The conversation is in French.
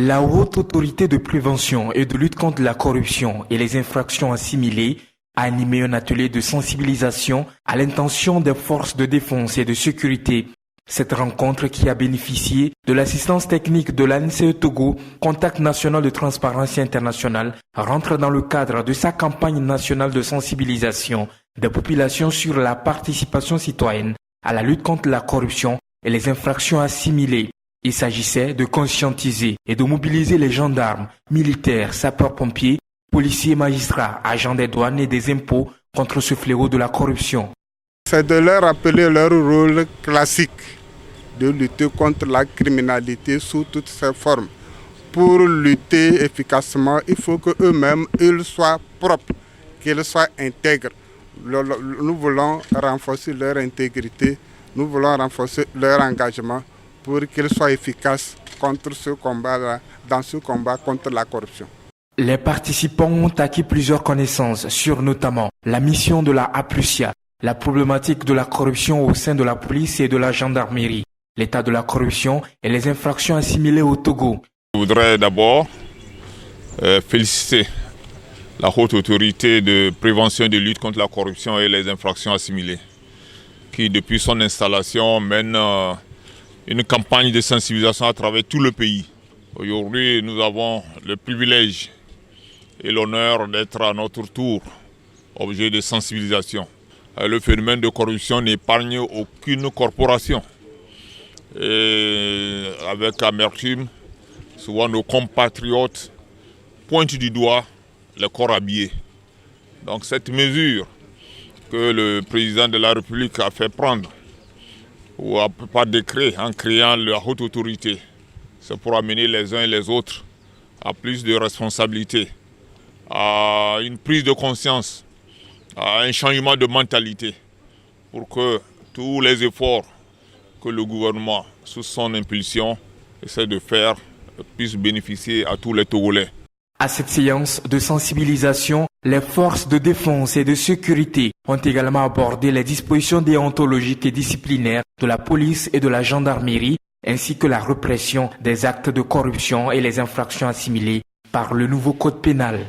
La Haute Autorité de prévention et de lutte contre la corruption et les infractions assimilées a animé un atelier de sensibilisation à l'intention des forces de défense et de sécurité. Cette rencontre, qui a bénéficié de l'assistance technique de l'ANCE Togo, Contact national de transparence internationale, rentre dans le cadre de sa campagne nationale de sensibilisation des populations sur la participation citoyenne à la lutte contre la corruption et les infractions assimilées. Il s'agissait de conscientiser et de mobiliser les gendarmes, militaires, sapeurs-pompiers, policiers, magistrats, agents des douanes et des impôts contre ce fléau de la corruption. C'est de leur rappeler leur rôle classique de lutter contre la criminalité sous toutes ses formes. Pour lutter efficacement, il faut qu'eux-mêmes ils soient propres, qu'ils soient intègres. Nous voulons renforcer leur intégrité, nous voulons renforcer leur engagement pour qu'ils soient efficaces contre ce combat-là, dans ce combat contre la corruption. Les participants ont acquis plusieurs connaissances sur notamment la mission de la APRUSIA, la problématique de la corruption au sein de la police et de la gendarmerie, l'état de la corruption et les infractions assimilées au Togo. Je voudrais d'abord féliciter la Haute Autorité de prévention et de lutte contre la corruption et les infractions assimilées, qui depuis son installation mène une campagne de sensibilisation à travers tout le pays. Aujourd'hui, nous avons le privilège et l'honneur d'être à notre tour objet de sensibilisation. Le phénomène de corruption n'épargne aucune corporation. Et avec amertume, souvent nos compatriotes pointent du doigt le corps habillé. Donc cette mesure que le président de la République a fait prendre, ou par décret en créant la haute autorité, c'est pour amener les uns et les autres à plus de responsabilités, à une prise de conscience, à un changement de mentalité, pour que tous les efforts que le gouvernement, sous son impulsion, essaie de faire puissent bénéficier à tous les Togolais. À cette séance de sensibilisation, les forces de défense et de sécurité ont également abordé les dispositions déontologiques et disciplinaires de la police et de la gendarmerie, ainsi que la répression des actes de corruption et les infractions assimilées par le nouveau code pénal.